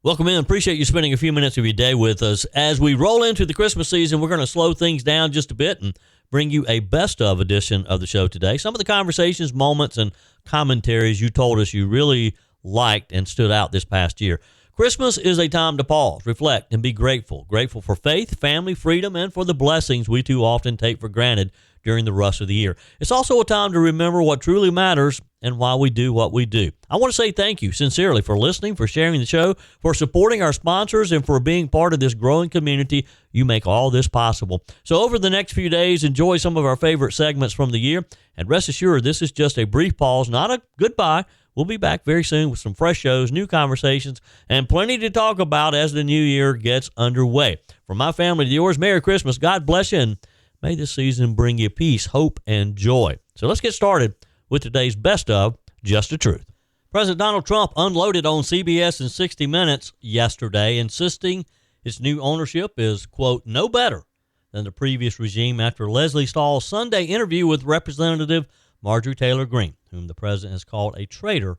Welcome in. Appreciate you spending a few minutes of your day with us. As we roll into the Christmas season, we're going to slow things down just a bit and bring you a best of edition of the show today. Some of the conversations, moments, and commentaries you told us you really liked and stood out this past year. Christmas is a time to pause, reflect, and be grateful. Grateful for faith, family, freedom, and for the blessings we too often take for granted during the rush of the year. It's also a time to remember what truly matters and why we do what we do. I want to say thank you sincerely for listening, for sharing the show, for supporting our sponsors, and for being part of this growing community. You make all this possible. So over the next few days, enjoy some of our favorite segments from the year, and rest assured this is just a brief pause, not a goodbye. We'll be back very soon with some fresh shows, new conversations, and plenty to talk about as the new year gets underway. From my family to yours, Merry Christmas. God bless you, and may this season bring you peace, hope, and joy. So let's get started with today's best of Just the Truth. President Donald Trump unloaded on CBS in 60 Minutes yesterday, insisting its new ownership is, quote, no better than the previous regime after Leslie Stahl's Sunday interview with Representative Marjorie Taylor Greene, whom the president has called a traitor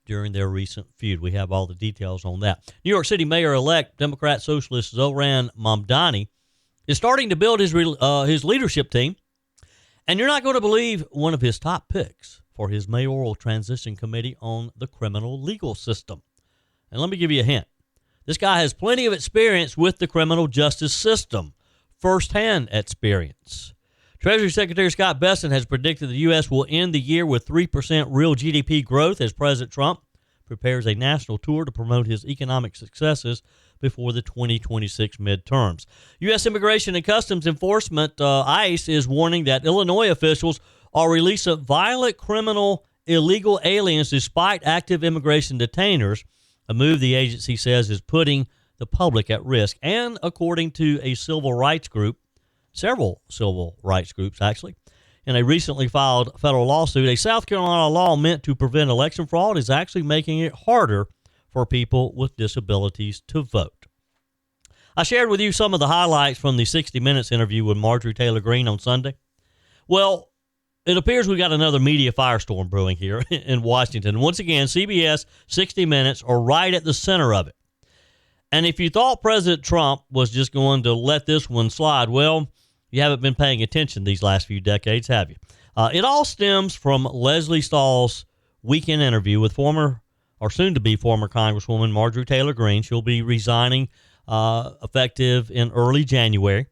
during their recent feud. We have all the details on that. New York City Mayor-elect Democrat Socialist Zohran Mamdani is starting to build his leadership team, and you're not going to believe one of his top picks for his mayoral transition committee on the criminal legal system. And let me give you a hint. This guy has plenty of experience with the criminal justice system, firsthand experience. Treasury Secretary Scott Bessent has predicted the U.S. will end the year with 3% real GDP growth as President Trump prepares a national tour to promote his economic successes before the 2026 midterms. U.S. Immigration and Customs Enforcement, ICE, is warning that Illinois officials are releasing violent criminal illegal aliens despite active immigration detainers, a move the agency says is putting the public at risk. And according to a civil rights group, several civil rights groups actually, in a recently filed federal lawsuit, a South Carolina law meant to prevent election fraud is actually making it harder for people with disabilities to vote. I shared with you some of the highlights from the 60 Minutes interview with Marjorie Taylor Greene on Sunday. Well, it appears we got another media firestorm brewing here in Washington. Once again, CBS, 60 Minutes are right at the center of it. And if you thought President Trump was just going to let this one slide, well, you haven't been paying attention these last few decades, have you? It all stems from Leslie Stahl's weekend interview with former or soon-to-be former Congresswoman Marjorie Taylor Greene. She'll be resigning effective in early January.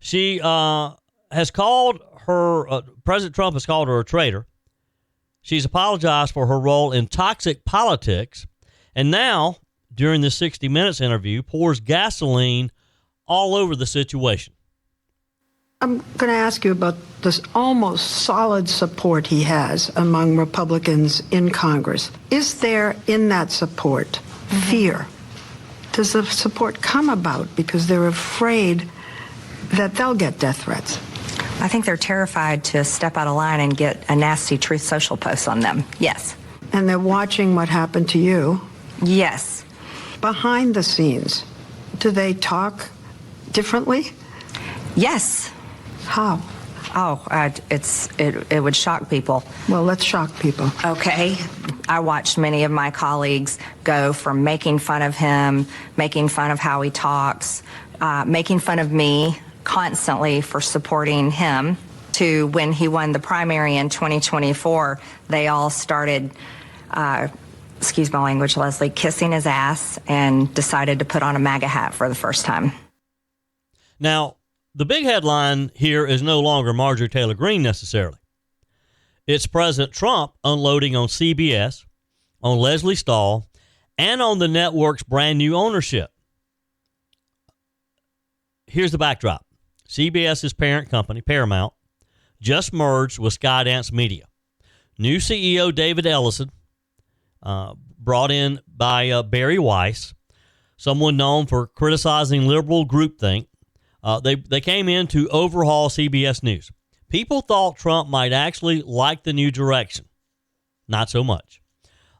She has called her, President Trump has called her a traitor. She's apologized for her role in toxic politics, and now, during this 60 Minutes interview, pours gasoline all over the situation. I'm going to ask you about this almost solid support he has among Republicans in Congress. Is there in that support fear? Does the support come about because they're afraid that they'll get death threats? I think they're terrified to step out of line and get a nasty Truth Social post on them. Yes. And they're watching what happened to you? Yes. Behind the scenes, do they talk differently? Yes. How? Oh, it would shock people. Well, let's shock people. Okay. I watched many of my colleagues go from making fun of him, making fun of how he talks, making fun of me constantly for supporting him, to when he won the primary in 2024, they all started, excuse my language, Leslie, kissing his ass and decided to put on a MAGA hat for the first time. Now, the big headline here is no longer Marjorie Taylor Greene necessarily. It's President Trump unloading on CBS, on Leslie Stahl, and on the network's brand new ownership. Here's the backdrop. CBS's parent company, Paramount, just merged with Skydance Media. New CEO David Ellison, brought in by Barry Weiss, someone known for criticizing liberal groupthink. They came in to overhaul CBS News. People thought Trump might actually like the new direction. Not so much.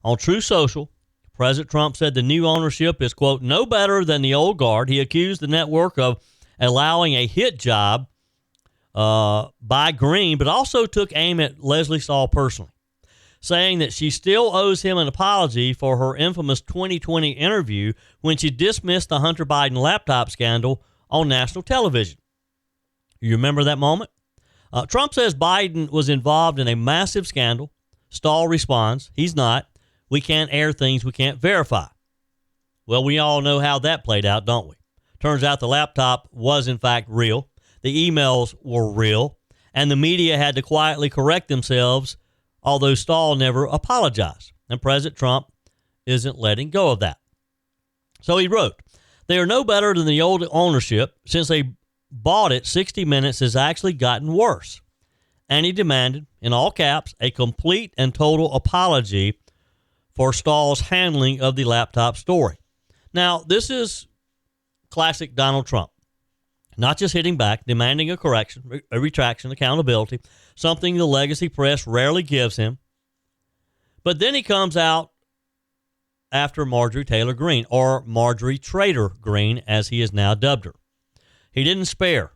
On Truth Social, President Trump said the new ownership is, quote, no better than the old guard. He accused the network of allowing a hit job by Greene, but also took aim at Leslie Stahl personally. saying that she still owes him an apology for her infamous 2020 interview when she dismissed the Hunter Biden laptop scandal on national television. You remember that moment? Trump says Biden was involved in a massive scandal. Stahl responds, he's not. We can't air things we can't verify. Well, we all know how that played out, don't we? Turns out the laptop was in fact real. The emails were real. And the media had to quietly correct themselves, although Stahl never apologized. And President Trump isn't letting go of that. So he wrote, they are no better than the old ownership. Since they bought it, 60 Minutes has actually gotten worse. And he demanded, in all caps, a complete and total apology for Stahl's handling of the laptop story. Now, this is classic Donald Trump. Not just hitting back, demanding a correction, a retraction, accountability, something the legacy press rarely gives him. But then he comes out after Marjorie Taylor Greene, or Marjorie Trader Greene, as he is now dubbed her. He didn't spare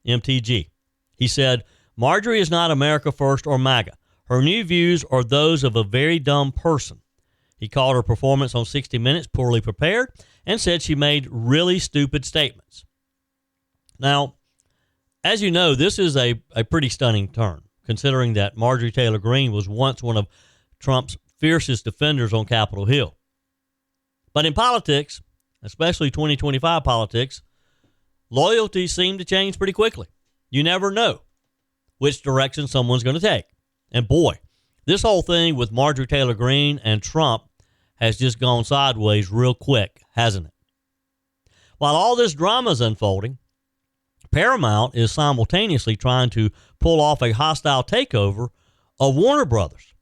MTG. He said, Marjorie is not America First or MAGA. Her new views are those of a very dumb person. He called her performance on 60 Minutes poorly prepared and said she made really stupid statements. Now, as you know, this is a pretty stunning turn, considering that Marjorie Taylor Greene was once one of Trump's fiercest defenders on Capitol Hill. But in politics, especially 2025 politics, loyalties seem to change pretty quickly. You never know which direction someone's going to take. And boy, this whole thing with Marjorie Taylor Greene and Trump has just gone sideways real quick, hasn't it? While all this drama is unfolding, Paramount is simultaneously trying to pull off a hostile takeover of Warner Brothers.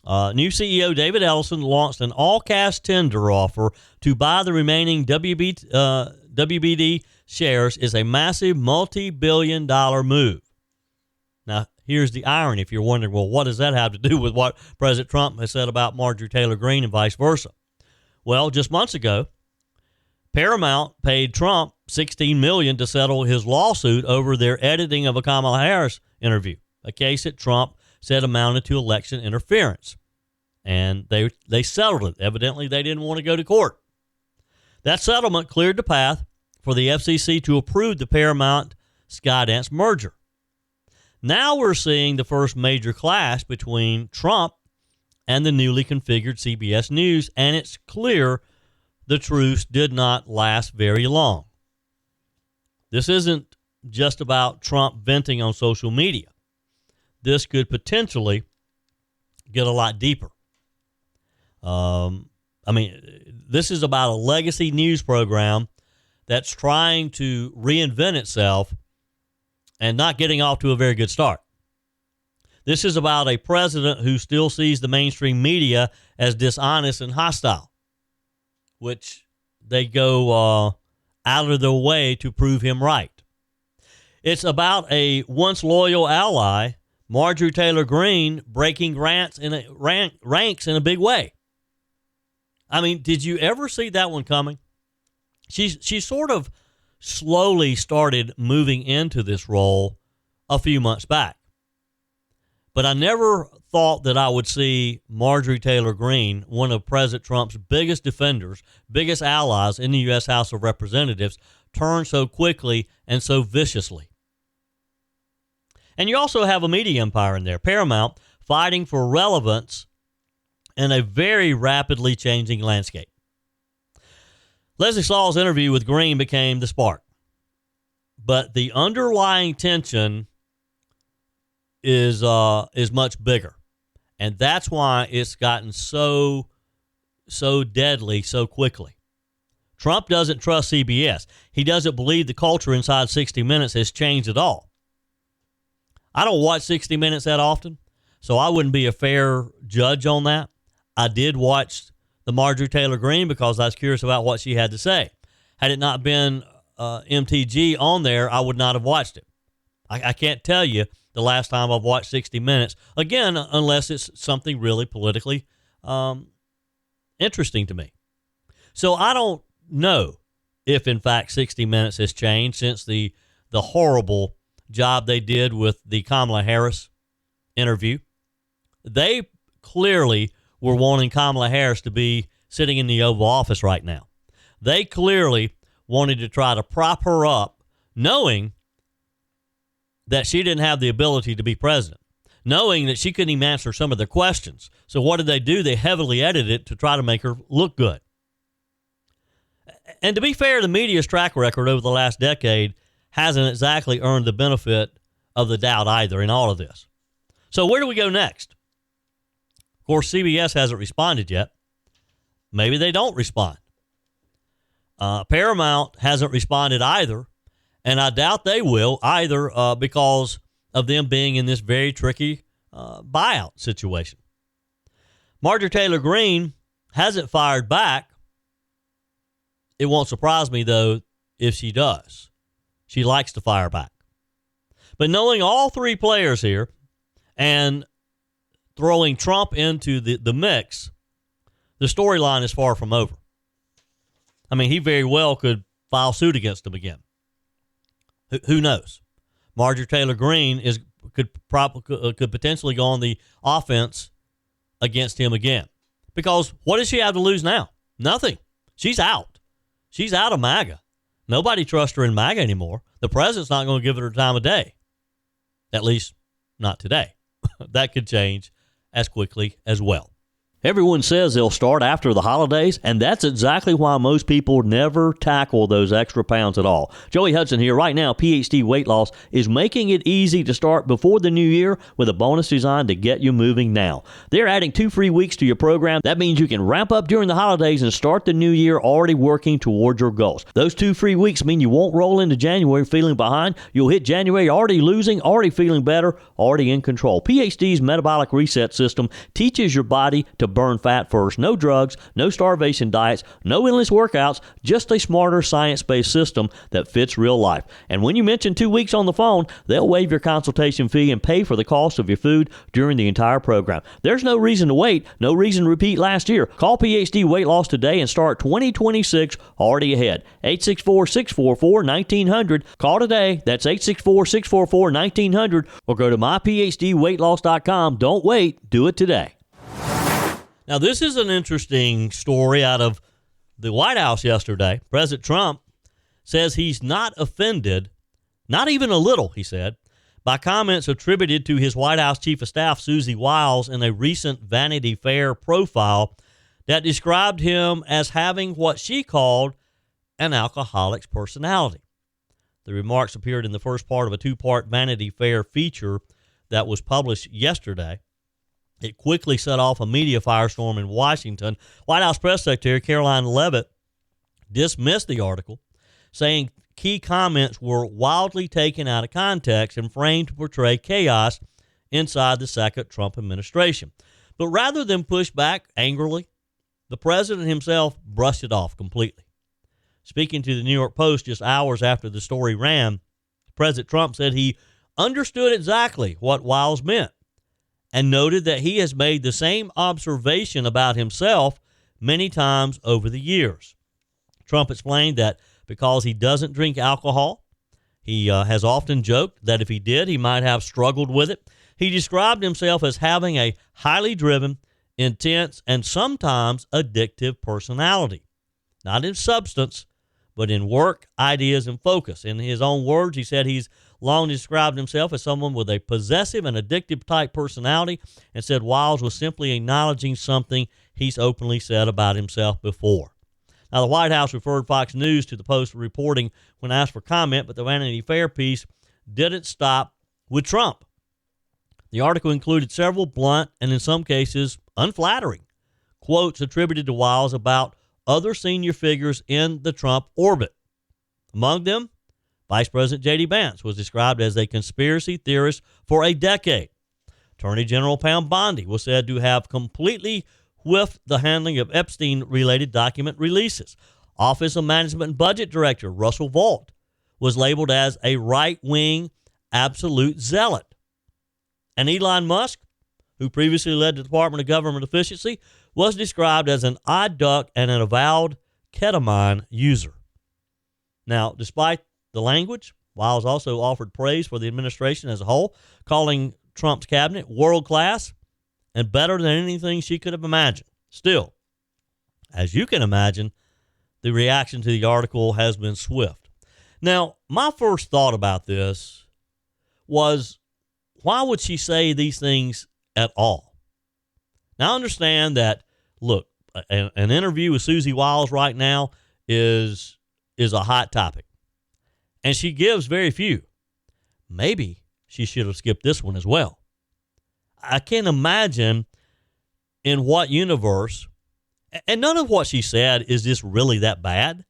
New CEO David Ellison launched an all-cash tender offer to buy the remaining WBD shares. Is a massive multi-billion-dollar move. Now, here's the irony if you're wondering, well, what does that have to do with what President Trump has said about Marjorie Taylor Greene and vice versa? Well, just months ago, Paramount paid Trump $16 million to settle his lawsuit over their editing of a Kamala Harris interview, a case that Trump said amounted to election interference. And they settled it. Evidently, they didn't want to go to court. That settlement cleared the path for the FCC to approve the Paramount-Skydance merger. Now we're seeing the first major clash between Trump and the newly configured CBS News, and it's clear the truce did not last very long. This isn't just about Trump venting on social media. This could potentially get a lot deeper. This is about a legacy news program that's trying to reinvent itself and not getting off to a very good start. This is about a president who still sees the mainstream media as dishonest and hostile, which they go out of their way to prove him right. It's about a once loyal ally, Marjorie Taylor Greene, breaking ranks in a big way. I mean, did you ever see that one coming? She sort of slowly started moving into this role a few months back. But I never thought that I would see Marjorie Taylor Greene, one of President Trump's biggest defenders, biggest allies in the U.S. House of Representatives, turn so quickly and so viciously. And you also have a media empire in there, Paramount, fighting for relevance in a very rapidly changing landscape. Leslie Stahl's interview with Greene became the spark. But the underlying tension is much bigger. And that's why it's gotten so deadly so quickly. Trump doesn't trust CBS. He doesn't believe the culture inside 60 Minutes has changed at all. I don't watch 60 Minutes that often, so I wouldn't be a fair judge on that. I did watch the Marjorie Taylor Greene because I was curious about what she had to say. Had it not been MTG on there, I would not have watched it. I can't tell you the last time I've watched 60 Minutes, again, unless it's something really politically interesting to me. So I don't know if, in fact, 60 Minutes has changed since the horrible job they did with the Kamala Harris interview. They clearly were wanting Kamala Harris to be sitting in the Oval Office right now. They clearly wanted to try to prop her up, knowing that she didn't have the ability to be president, knowing that she couldn't even answer some of their questions. So what did they do? They heavily edited it to try to make her look good. And to be fair, the media's track record over the last decade hasn't exactly earned the benefit of the doubt either in all of this. So where do we go next? Of course, CBS hasn't responded yet. Maybe they don't respond. Paramount hasn't responded either, and I doubt they will either because of them being in this very tricky buyout situation. Marjorie Taylor Greene hasn't fired back. It won't surprise me, though, if she does. She likes to fire back. But knowing all three players here and throwing Trump into the mix, the storyline is far from over. I mean, he very well could file suit against him again. Who knows? Marjorie Taylor Greene could potentially go on the offense against him again. Because what does she have to lose now? Nothing. She's out. She's out of MAGA. Nobody trusts her in MAGA anymore. The president's not going to give her time of day. At least, not today. That could change as quickly as well. Everyone says they'll start after the holidays, and that's exactly why most people never tackle those extra pounds at all. Joey Hudson here. Right now, PhD Weight Loss is making it easy to start before the new year with a bonus designed to get you moving now. They're adding 2 free weeks to your program. That means you can ramp up during the holidays and start the new year already working toward your goals. Those 2 free weeks mean you won't roll into January feeling behind. You'll hit January already losing, already feeling better, already in control. PhD's metabolic reset system teaches your body to burn fat first. No drugs, no starvation diets, no endless workouts, just a smarter science-based system that fits real life. And when you mention 2 weeks on the phone, they'll waive your consultation fee and pay for the cost of your food during the entire program. There's no reason to wait, no reason to repeat last year. Call PhD Weight Loss today and start 2026 already ahead. 864-644-1900. Call today. That's 864-644-1900 or go to myphdweightloss.com. Don't wait. Do it today. Now, this is an interesting story out of the White House yesterday. President Trump says he's not offended, not even a little, he said, by comments attributed to his White House Chief of Staff, Susie Wiles, in a recent Vanity Fair profile that described him as having what she called an alcoholic's personality. The remarks appeared in the first part of a 2-part Vanity Fair feature that was published yesterday. It quickly set off a media firestorm in Washington. White House Press Secretary Caroline Leavitt dismissed the article, saying key comments were wildly taken out of context and framed to portray chaos inside the second Trump administration. But rather than push back angrily, the president himself brushed it off completely. Speaking to the New York Post just hours after the story ran, President Trump said he understood exactly what Wiles meant, and noted that he has made the same observation about himself many times over the years. Trump explained that because he doesn't drink alcohol, he has often joked that if he did, he might have struggled with it. He described himself as having a highly driven, intense, and sometimes addictive personality. Not in substance, but in work, ideas, and focus. In his own words, he said he's long described himself as someone with a possessive and addictive type personality, and said Wiles was simply acknowledging something he's openly said about himself before. Now, the White House referred Fox News to the Post reporting when asked for comment, but the Vanity Fair piece didn't stop with Trump. The article included several blunt and, in some cases, unflattering quotes attributed to Wiles about other senior figures in the Trump orbit. Among them, Vice President J.D. Vance was described as a conspiracy theorist for a decade. Attorney General Pam Bondi was said to have completely whiffed the handling of Epstein-related document releases. Office of Management and Budget Director Russell Vought was labeled as a right-wing absolute zealot. And Elon Musk, who previously led the Department of Government Efficiency, was described as an odd duck and an avowed ketamine user. Now, despite the language, Wiles also offered praise for the administration as a whole, calling Trump's cabinet world-class and better than anything she could have imagined. Still, as you can imagine, the reaction to the article has been swift. Now, my first thought about this was, why would she say these things at all? Now, I understand that, look, an interview with Susie Wiles right now is a hot topic, and she gives very few. Maybe she should have skipped this one as well. I can't imagine in what universe, and none of what she said is just really that bad,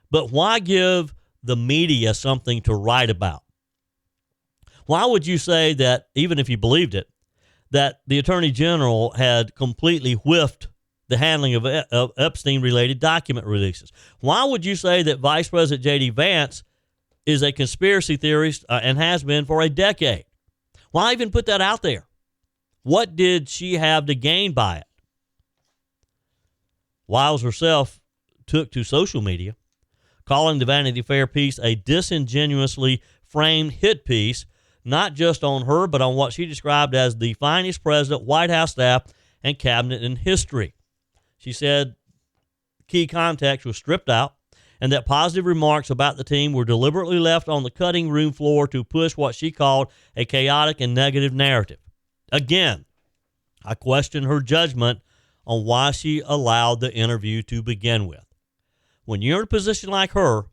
but why give the media something to write about? Why would you say that, even if you believed it, that the Attorney General had completely whiffed the handling of Epstein-related document releases? Why would you say that Vice President J.D. Vance is a conspiracy theorist and has been for a decade? Why even put that out there? What did she have to gain by it? Wiles herself took to social media, calling the Vanity Fair piece a disingenuously framed hit piece, not just on her, but on what she described as the finest president, White House staff, and cabinet in history. She said key context was stripped out, and that positive remarks about the team were deliberately left on the cutting room floor to push what she called a chaotic and negative narrative. Again, I question her judgment on why she allowed the interview to begin with. When you're in a position like her,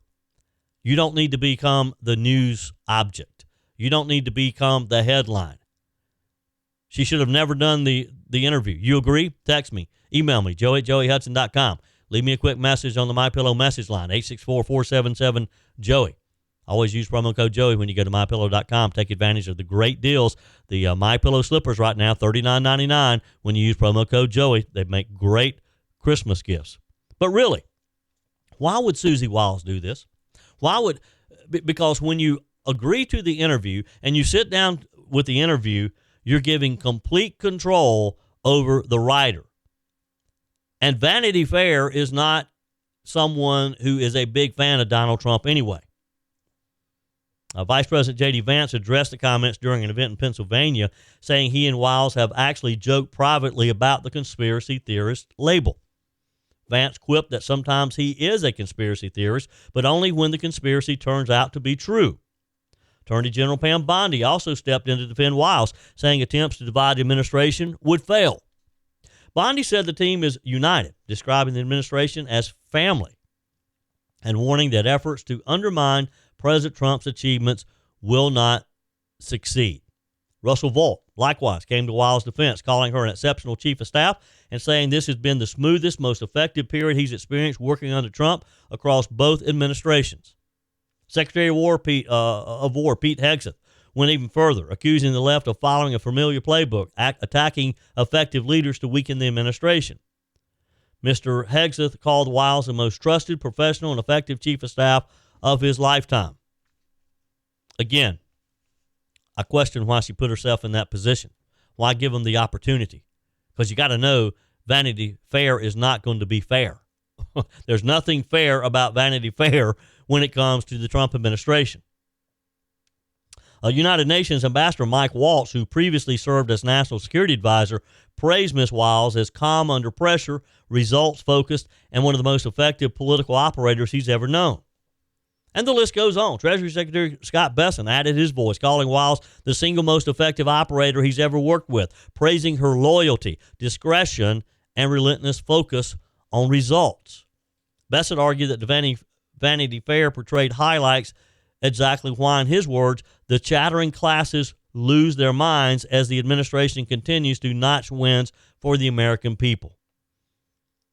you don't need to become the news object. You don't need to become the headline. She should have never done the interview. You agree? Text me. Email me, joey@joeyhudson.com. Leave me a quick message on the MyPillow message line, 864-477-JOEY. Always use promo code Joey when you go to MyPillow.com. Take advantage of the great deals. The MyPillow slippers right now, $39.99 when you use promo code Joey. They make great Christmas gifts. But really, why would Susie Wiles do this? Because when you agree to the interview and you sit down with the interview, you're giving complete control over the writer. And Vanity Fair is not someone who is a big fan of Donald Trump anyway. Vice President J.D. Vance addressed the comments during an event in Pennsylvania, saying he and Wiles have actually joked privately about the conspiracy theorist label. Vance quipped that sometimes he is a conspiracy theorist, but only when the conspiracy turns out to be true. Attorney General Pam Bondi also stepped in to defend Wiles, saying attempts to divide the administration would fail. Bondi said the team is united, describing the administration as family, and warning that efforts to undermine President Trump's achievements will not succeed. Russell Vought likewise came to Wiles' defense, calling her an exceptional chief of staff and saying this has been the smoothest, most effective period he's experienced working under Trump across both administrations. Secretary of War Pete Hegseth went even further, accusing the left of following a familiar playbook, attacking effective leaders to weaken the administration. Mr. Hegseth called Wiles the most trusted, professional, and effective chief of staff of his lifetime. Again, I question why she put herself in that position. Why give them the opportunity? Because you got to know Vanity Fair is not going to be fair. There's nothing fair about Vanity Fair when it comes to the Trump administration. United Nations Ambassador Mike Waltz, who previously served as National Security Advisor, praised Ms. Wiles as calm under pressure, results-focused, and one of the most effective political operators he's ever known. And the list goes on. Treasury Secretary Scott Bessent added his voice, calling Wiles the single most effective operator he's ever worked with, praising her loyalty, discretion, and relentless focus on results. Bessent argued that the Vanity Fair portrayed highlights exactly why, in his words, the chattering classes lose their minds as the administration continues to notch wins for the American people.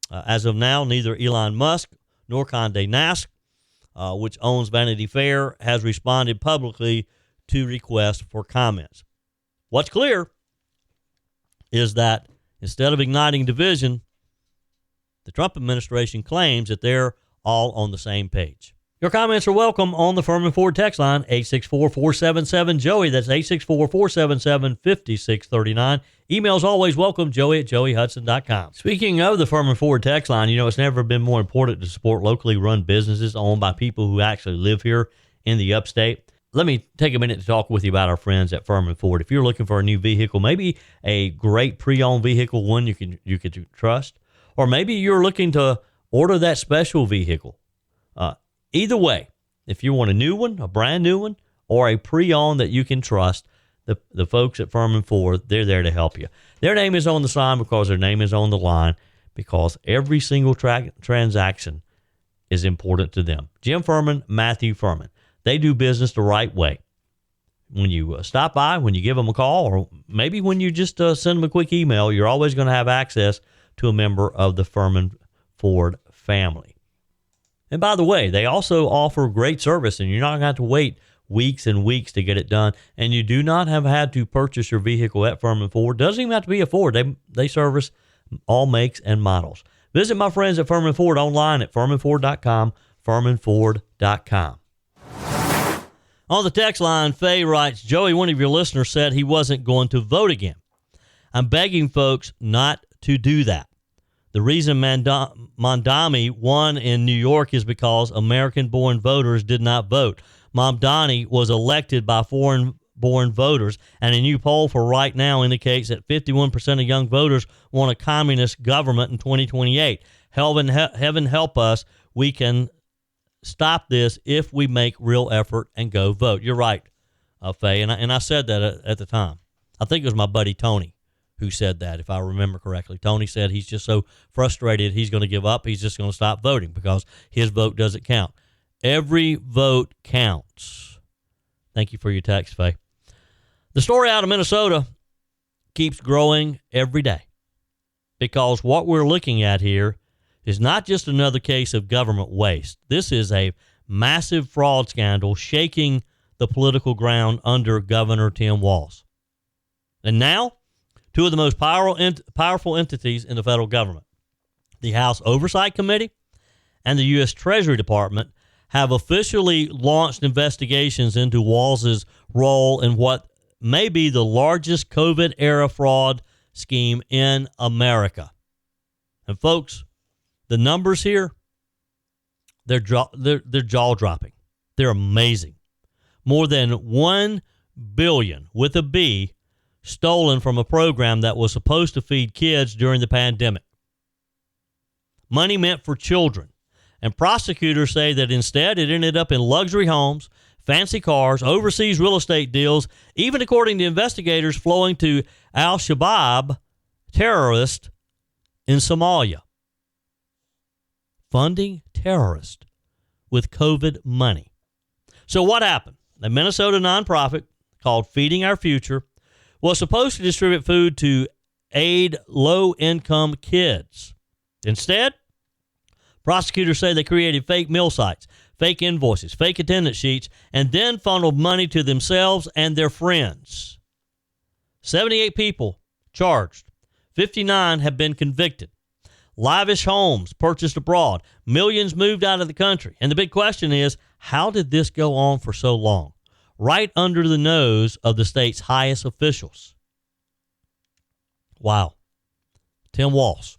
As of now, neither Elon Musk nor Condé Nast, which owns Vanity Fair, has responded publicly to requests for comments. What's clear is that instead of igniting division, the Trump administration claims that they're all on the same page. Your comments are welcome on the Furman Ford text line, 864-477-JOEY. That's 864-477-5639. Emails always welcome, joey@joeyhudson.com. Speaking of the Furman Ford text line, it's never been more important to support locally run businesses owned by people who actually live here in the upstate. let me take a minute to talk with you about our friends at Furman Ford. If you're looking for a new vehicle, maybe a great pre-owned vehicle, one you could trust, or maybe you're looking to order that special vehicle. Either way, if you want a new one, a brand new one, or a pre-owned that you can trust, the folks at Furman Ford, they're there to help you. Their name is on the sign because their name is on the line, because every single transaction is important to them. Jim Furman, Matthew Furman. They do business the right way. When you stop by, when you give them a call, or maybe when you just send them a quick email, you're always going to have access to a member of the Furman Ford family. And by the way, they also offer great service, and you're not going to have to wait weeks and weeks to get it done. And you do not have had to purchase your vehicle at Furman Ford. Doesn't even have to be a Ford. They service all makes and models. Visit my friends at Furman Ford online at furmanford.com, furmanford.com. On the text line, Faye writes, Joey, one of your listeners said he wasn't going to vote again. I'm begging folks not to do that. The reason Mamdani won in New York is because American-born voters did not vote. Mamdani was elected by foreign-born voters, and a new poll for right now indicates that 51% of young voters want a communist government in 2028. Heaven help us. We can stop this if we make real effort and go vote. You're right, Faye, and I said that at the time. I think it was my buddy Tony who said that, if I remember correctly. Tony said he's just so frustrated he's going to give up. He's just going to stop voting because his vote doesn't count. Every vote counts. Thank you for your text, Faye. The story out of Minnesota keeps growing every day, because what we're looking at here is not just another case of government waste. This is a massive fraud scandal shaking the political ground under Governor Tim Walz. And now, two of the most powerful entities in the federal government, the House Oversight Committee and the U.S. Treasury Department, have officially launched investigations into Walz's role in what may be the largest COVID-era fraud scheme in America. And folks, the numbers here, they're jaw-dropping. They're amazing. More than $1 billion, with a B, stolen from a program that was supposed to feed kids during the pandemic. Money meant for children. And prosecutors say that instead it ended up in luxury homes, fancy cars, overseas real estate deals, even according to investigators, flowing to al-Shabaab terrorists in Somalia. Funding terrorists with COVID money. So what happened? A Minnesota nonprofit called Feeding Our Future was supposed to distribute food to aid low-income kids. Instead, prosecutors say they created fake meal sites, fake invoices, fake attendance sheets, and then funneled money to themselves and their friends. 78 people charged. 59 have been convicted. Lavish homes purchased abroad. Millions moved out of the country. And the big question is, how did this go on for so long? Right under the nose of the state's highest officials. Wow. Tim Walz,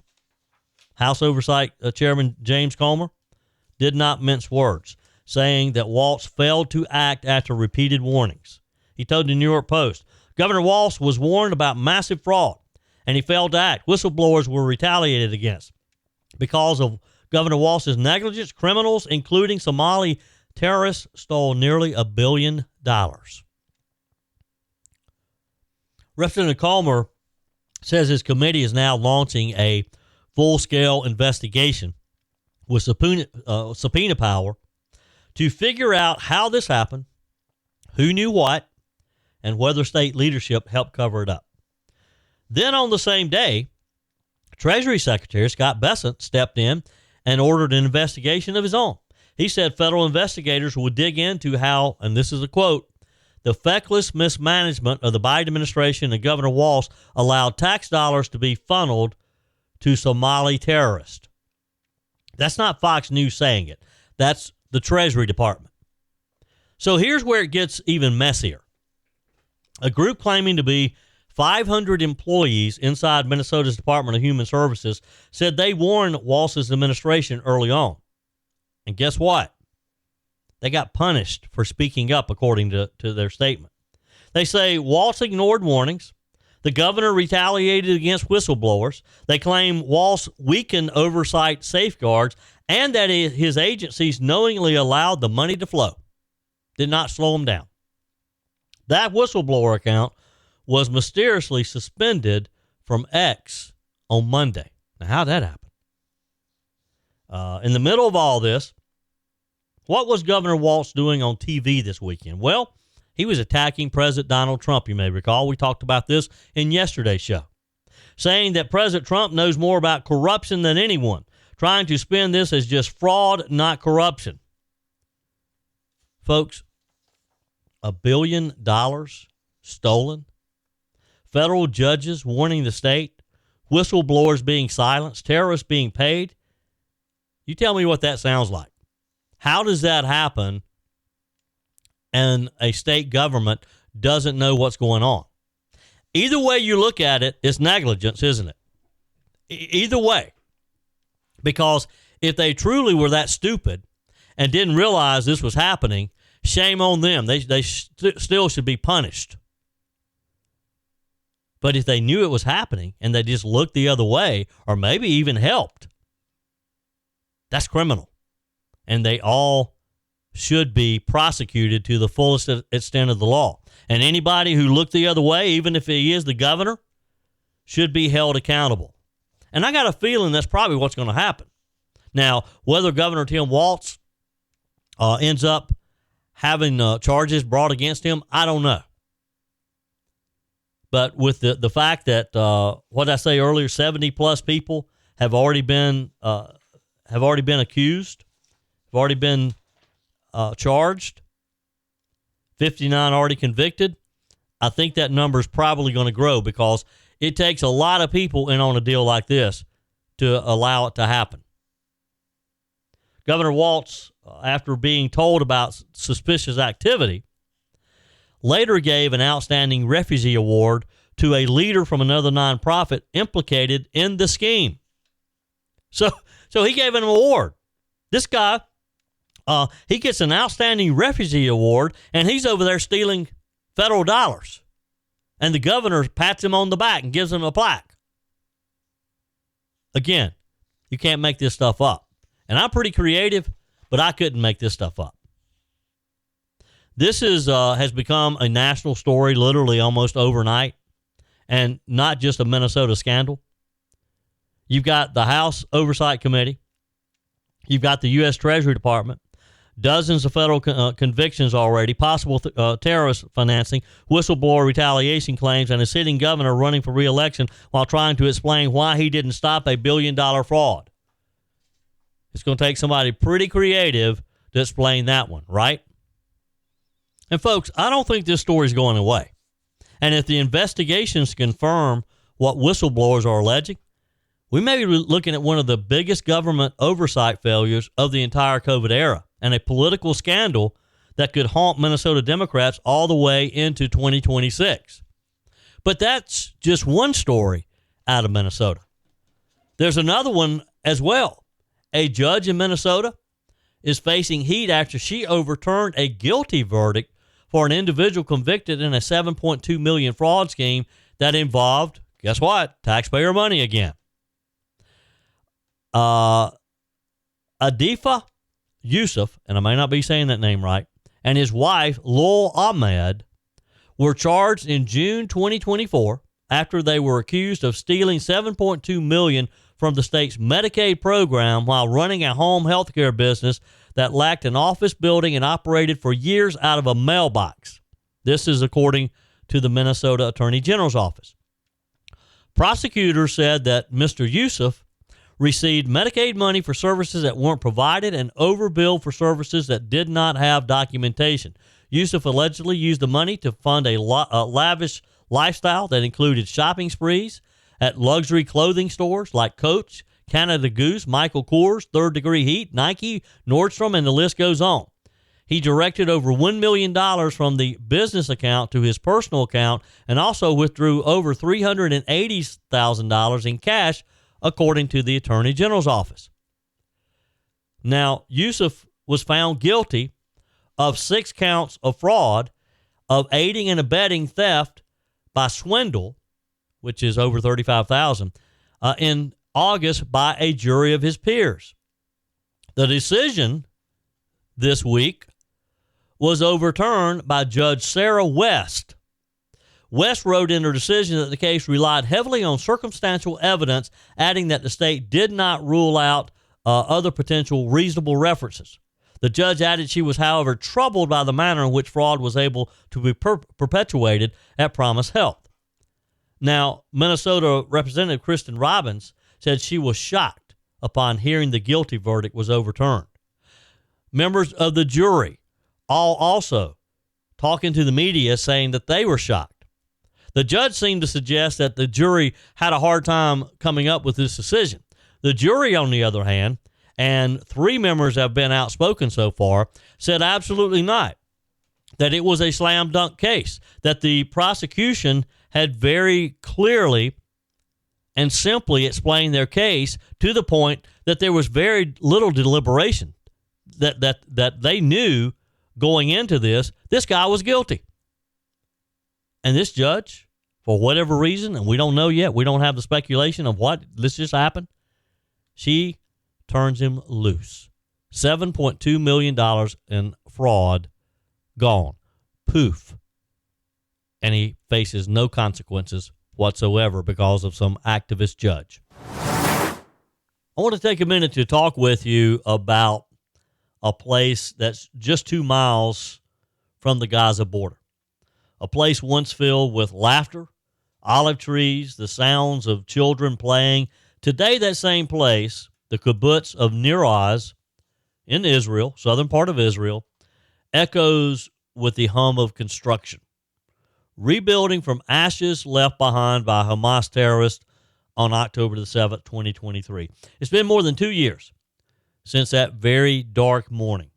House Oversight Chairman James Comer, did not mince words, saying that Walz failed to act after repeated warnings. He told the New York Post, Governor Walz was warned about massive fraud, and he failed to act. Whistleblowers were retaliated against. Because of Governor Walz's negligence, criminals, including Somali terrorists, stole nearly $1 billion. Representative Comer says his committee is now launching a full-scale investigation with subpoena power to figure out how this happened, who knew what, and whether state leadership helped cover it up. Then on the same day, Treasury Secretary Scott Bessent stepped in and ordered an investigation of his own. He said federal investigators would dig into how, and this is a quote, the feckless mismanagement of the Biden administration and Governor Walz allowed tax dollars to be funneled to Somali terrorists. That's not Fox News saying it. That's the Treasury Department. So here's where it gets even messier. A group claiming to be 500 employees inside Minnesota's Department of Human Services said they warned Walz's administration early on. And guess what? They got punished for speaking up, according to their statement. They say Waltz ignored warnings. The governor retaliated against whistleblowers. They claim Waltz weakened oversight safeguards and that his agencies knowingly allowed the money to flow. Did not slow them down. That whistleblower account was mysteriously suspended from X on Monday. Now, how'd that happen? In the middle of all this, what was Governor Waltz doing on TV this weekend? Well, he was attacking President Donald Trump, you may recall. We talked about this in yesterday's show, saying that President Trump knows more about corruption than anyone, trying to spin this as just fraud, not corruption. Folks, $1 billion stolen, federal judges warning the state, whistleblowers being silenced, terrorists being paid. You tell me what that sounds like. How does that happen and a state government doesn't know what's going on? Either way you look at it, it's negligence, isn't it? Either way. Because if they truly were that stupid and didn't realize this was happening, shame on them. They still should be punished. But if they knew it was happening and they just looked the other way or maybe even helped, that's criminal. And they all should be prosecuted to the fullest extent of the law. And anybody who looked the other way, even if he is the governor, should be held accountable. And I got a feeling that's probably what's going to happen. Now, whether Governor Tim Waltz ends up having charges brought against him, I don't know. But with the fact that, what did I say earlier, 70 plus people have already been accused, have already been charged, 59 already convicted, I think that number is probably going to grow because it takes a lot of people in on a deal like this to allow it to happen. Governor Waltz, after being told about suspicious activity, later gave an outstanding refugee award to a leader from another nonprofit implicated in the scheme. So he gave him an award. This guy, he gets an outstanding refugee award, and he's over there stealing federal dollars. And the governor pats him on the back and gives him a plaque. Again, you can't make this stuff up. And I'm pretty creative, but I couldn't make this stuff up. This has become a national story literally almost overnight, and not just a Minnesota scandal. You've got the House Oversight Committee. You've got the U.S. Treasury Department. Dozens of federal convictions already, possible terrorist financing, whistleblower retaliation claims, and a sitting governor running for re-election while trying to explain why he didn't stop a billion-dollar fraud. It's going to take somebody pretty creative to explain that one, right? And folks, I don't think this story is going away. And if the investigations confirm what whistleblowers are alleging, we may be looking at one of the biggest government oversight failures of the entire COVID era and a political scandal that could haunt Minnesota Democrats all the way into 2026. But that's just one story out of Minnesota. There's another one as well. A judge in Minnesota is facing heat after she overturned a guilty verdict for an individual convicted in a $7.2 million fraud scheme that involved, guess what, taxpayer money again. Adifa Yusuf, and I may not be saying that name right, and his wife, Lul Ahmed, were charged in June 2024 after they were accused of stealing $7.2 million from the state's Medicaid program while running a home health care business that lacked an office building and operated for years out of a mailbox. This is according to the Minnesota Attorney General's office. Prosecutors said that Mr. Yusuf received Medicaid money for services that weren't provided and overbilled for services that did not have documentation. Yusuf allegedly used the money to fund a lavish lifestyle that included shopping sprees at luxury clothing stores like Coach, Canada Goose, Michael Kors, Third Degree Heat, Nike, Nordstrom, and the list goes on. He directed over $1 million from the business account to his personal account and also withdrew over $380,000 in cash, according to the Attorney General's office. Now, Yusuf was found guilty of 6 counts of fraud, of aiding and abetting theft by swindle, which is over $35,000, in August by a jury of his peers. The decision this week was overturned by Judge Sarah West. West wrote in her decision that the case relied heavily on circumstantial evidence, adding that the state did not rule out other potential reasonable references. The judge added she was, however, troubled by the manner in which fraud was able to be perpetuated at Promise Health. Now, Minnesota Representative Kristen Robbins said she was shocked upon hearing the guilty verdict was overturned. Members of the jury all also talking to the media saying that they were shocked. The judge seemed to suggest that the jury had a hard time coming up with this decision. The jury, on the other hand, and 3 members have been outspoken so far, said absolutely not, that it was a slam dunk case, that the prosecution had very clearly and simply explained their case to the point that there was very little deliberation, that they knew going into this guy was guilty. And this judge, for whatever reason, and we don't know yet, we don't have the speculation of what, this just happened, she turns him loose. $7.2 million in fraud gone. Poof. And he faces no consequences whatsoever because of some activist judge. I want to take a minute to talk with you about a place that's just 2 miles from the Gaza border. A place once filled with laughter, olive trees, the sounds of children playing. Today, that same place, the kibbutz of Nir Oz in Israel, southern part of Israel, echoes with the hum of construction. Rebuilding from ashes left behind by Hamas terrorists on October the 7th, 2023. It's been more than 2 years since that very dark morning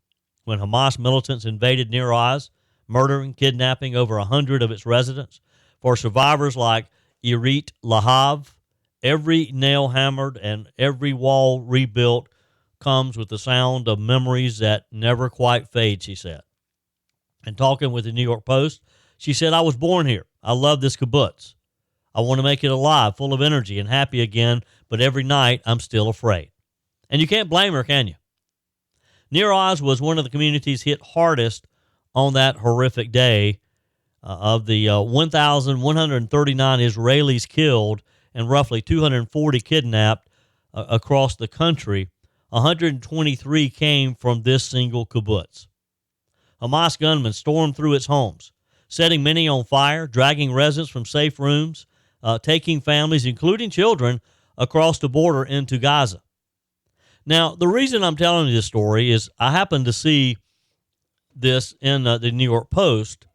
when Hamas militants invaded Nir Oz, murdering, kidnapping over 100 of its residents. For survivors like Irit Lahav, every nail hammered and every wall rebuilt comes with the sound of memories that never quite fade, she said. And talking with the New York Post, she said, I was born here. I love this kibbutz. I want to make it alive, full of energy and happy again, but every night I'm still afraid. And you can't blame her, can you? Nir Oz was one of the communities hit hardest on that horrific day. Of the 1,139 Israelis killed and roughly 240 kidnapped across the country, 123 came from this single kibbutz. Hamas gunmen stormed through its homes, setting many on fire, dragging residents from safe rooms, taking families, including children, across the border into Gaza. Now, the reason I'm telling you this story is I happened to see this in the New York Post,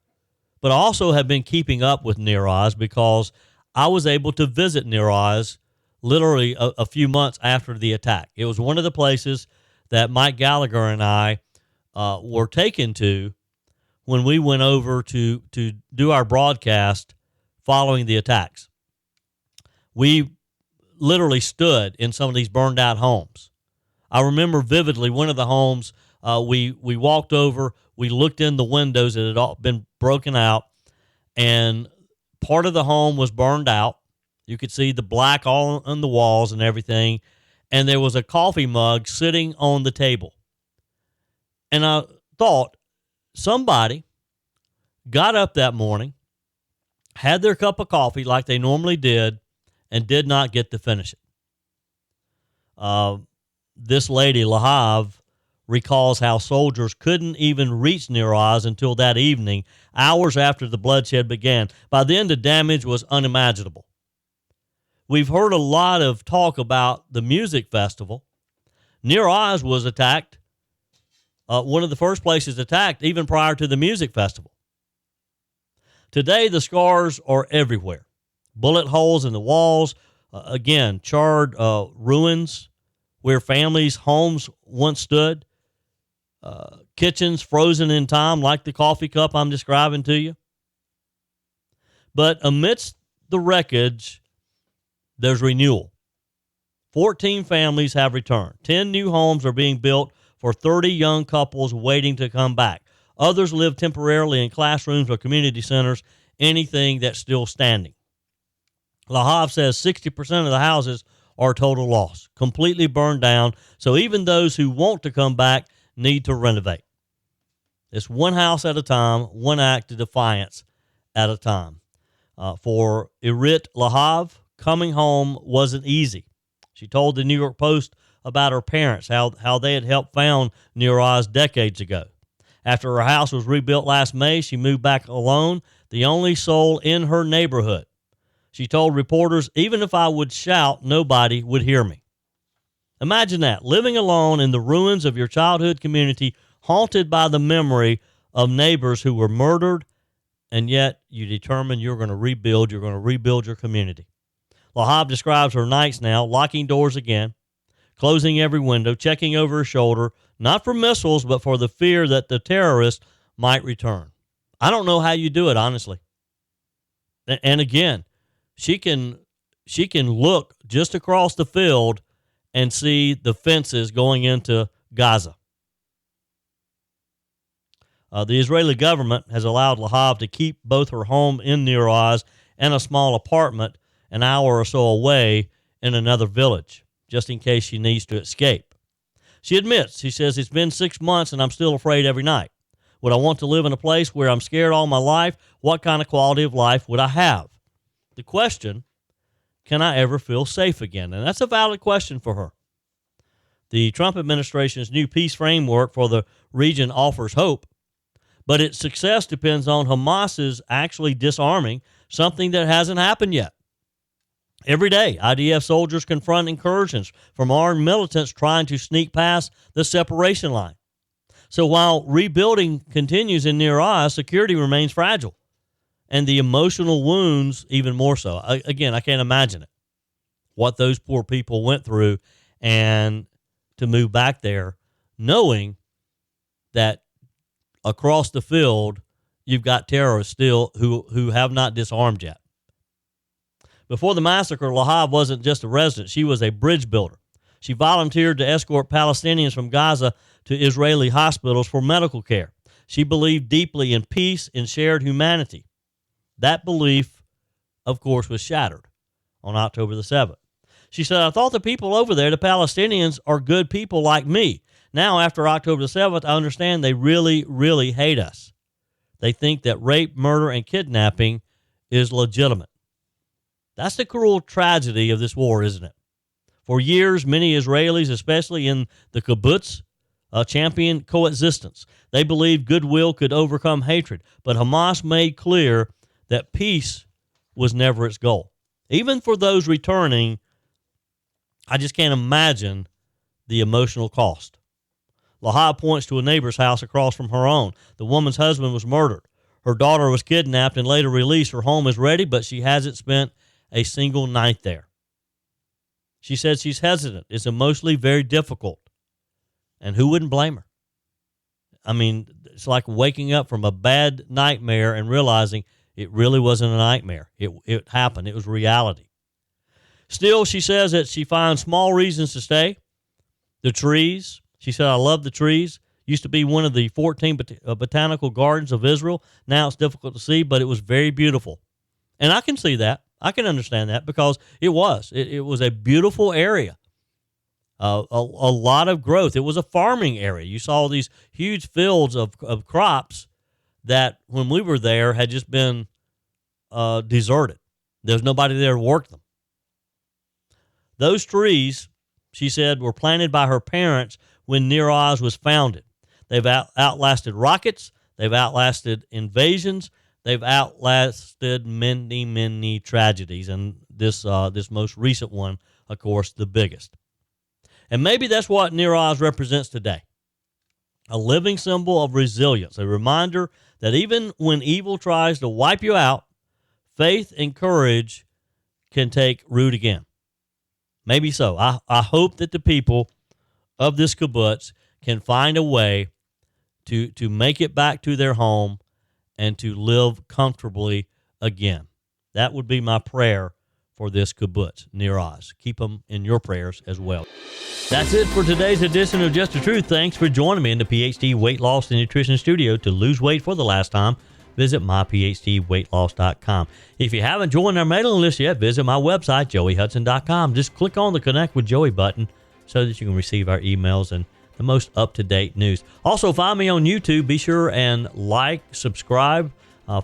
but I also have been keeping up with Nir Oz because I was able to visit Nir Oz literally a few months after the attack. It was one of the places that Mike Gallagher and I were taken to when we went over to do our broadcast following the attacks. We literally stood in some of these burned out homes. I remember vividly one of the homes we walked over, we looked in the windows, it had all been broken out, and part of the home was burned out. You could see the black all on the walls and everything, and there was a coffee mug sitting on the table. And I thought somebody got up that morning, had their cup of coffee like they normally did, and did not get to finish it. This lady, Lahav, recalls how soldiers couldn't even reach Nir Oz until that evening, hours after the bloodshed began. By then, the damage was unimaginable. We've heard a lot of talk about the music festival. Nir Oz was attacked, one of the first places attacked, even prior to the music festival. Today, the scars are everywhere. Bullet holes in the walls, again, charred ruins where families' homes once stood. Kitchens frozen in time like the coffee cup I'm describing to you. But amidst the wreckage, there's renewal. 14 families have returned. 10 new homes are being built for 30 young couples waiting to come back. Others live temporarily in classrooms or community centers, anything that's still standing. Lahav says 60% of the houses are total loss, completely burned down, so even those who want to come back need to renovate. It's one house at a time, one act of defiance at a time. For Irit Lahav, coming home wasn't easy. She told the New York Post about her parents, how they had helped found Nir Oz decades ago. After her house was rebuilt last May, she moved back alone, the only soul in her neighborhood. She told reporters, even if I would shout, nobody would hear me. Imagine that, living alone in the ruins of your childhood community, haunted by the memory of neighbors who were murdered, and yet you determine you're going to rebuild your community. Lahav describes her nights now, locking doors again, closing every window, checking over her shoulder, not for missiles, but for the fear that the terrorist might return. I don't know how you do it, honestly. And again, she can look just across the field and see the fences going into Gaza. The Israeli government has allowed Lahav to keep both her home in Nir Oz and a small apartment an hour or so away in another village, just in case she needs to escape. She admits, she says, it's been 6 months and I'm still afraid every night. Would I want to live in a place where I'm scared all my life? What kind of quality of life would I have? The question, can I ever feel safe again? And that's a valid question for her. The Trump administration's new peace framework for the region offers hope, but its success depends on Hamas's actually disarming, something that hasn't happened yet. Every day, IDF soldiers confront incursions from armed militants trying to sneak past the separation line. So while rebuilding continues in Nir Oz, security remains fragile, and the emotional wounds even more so. Again, I can't imagine it, what those poor people went through, and to move back there knowing that across the field you've got terrorists still who have not disarmed yet. Before the massacre, Lahav wasn't just a resident. She was a bridge builder. She volunteered to escort Palestinians from Gaza to Israeli hospitals for medical care. She believed deeply in peace and shared humanity. That belief, of course, was shattered on October the 7th. She said, I thought the people over there, the Palestinians, are good people like me. Now, after October the 7th, I understand they really, really hate us. They think that rape, murder, and kidnapping is legitimate. That's the cruel tragedy of this war, isn't it? For years, many Israelis, especially in the kibbutz, championed coexistence. They believed goodwill could overcome hatred, but Hamas made clear that peace was never its goal. Even for those returning, I just can't imagine the emotional cost. Lahav points to a neighbor's house across from her own. The woman's husband was murdered. Her daughter was kidnapped and later released. Her home is ready, but she hasn't spent a single night there. She said she's hesitant. It's emotionally very difficult. And who wouldn't blame her? I mean, it's like waking up from a bad nightmare and realizing it really wasn't a nightmare. It happened. It was reality. Still, she says that she finds small reasons to stay. The trees. She said, I love the trees. Used to be one of the 14 botanical gardens of Israel. Now it's difficult to see, but it was very beautiful. And I can see that. I can understand that because it was. It was a beautiful area. A lot of growth. It was a farming area. You saw these huge fields of crops that when we were there had just been deserted. There was nobody there to work them. Those trees, she said, were planted by her parents when Nir Oz was founded. They've outlasted rockets. They've outlasted invasions. They've outlasted many, many tragedies, and this most recent one, of course, the biggest. And maybe that's what Nir Oz represents today, a living symbol of resilience, a reminder that even when evil tries to wipe you out, faith and courage can take root again. Maybe so. I hope that the people of this kibbutz can find a way to make it back to their home and to live comfortably again. That would be my prayer for this kibbutz near Oz. Keep them in your prayers as well. That's it for today's edition of Just the Truth. Thanks for joining me in the PhD Weight Loss and Nutrition Studio. To lose weight for the last time, visit myphdweightloss.com. If you haven't joined our mailing list yet, visit my website, joeyhudson.com. Just click on the Connect with Joey button so that you can receive our emails and the most up-to-date news. Also, find me on YouTube. Be sure and like, subscribe,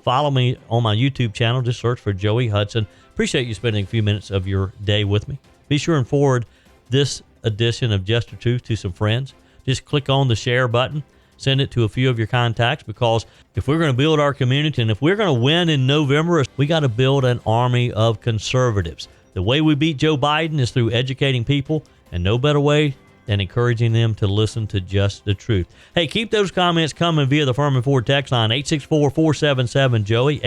follow me on my YouTube channel. Just search for Joey Hudson. Appreciate you spending a few minutes of your day with me. Be sure and forward this edition of Just the Truth to some friends. Just click on the share button. Send it to a few of your contacts, because if we're going to build our community and if we're going to win in November, we got to build an army of conservatives. The way we beat Joe Biden is through educating people, and no better way than encouraging them to listen to Just the Truth. Hey, keep those comments coming via the Furman Ford text line, 864-477-JOEY,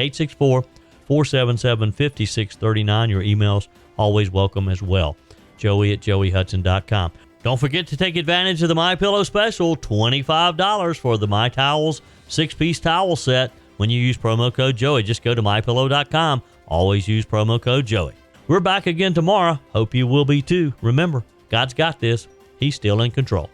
864-477-5639. Your emails always welcome as well. Joey@joeyhudson.com. Don't forget to take advantage of the MyPillow special, $25 for the My Towels 6-piece towel set when you use promo code Joey. Just go to mypillow.com. Always use promo code Joey. We're back again tomorrow. Hope you will be too. Remember, God's got this. He's still in control.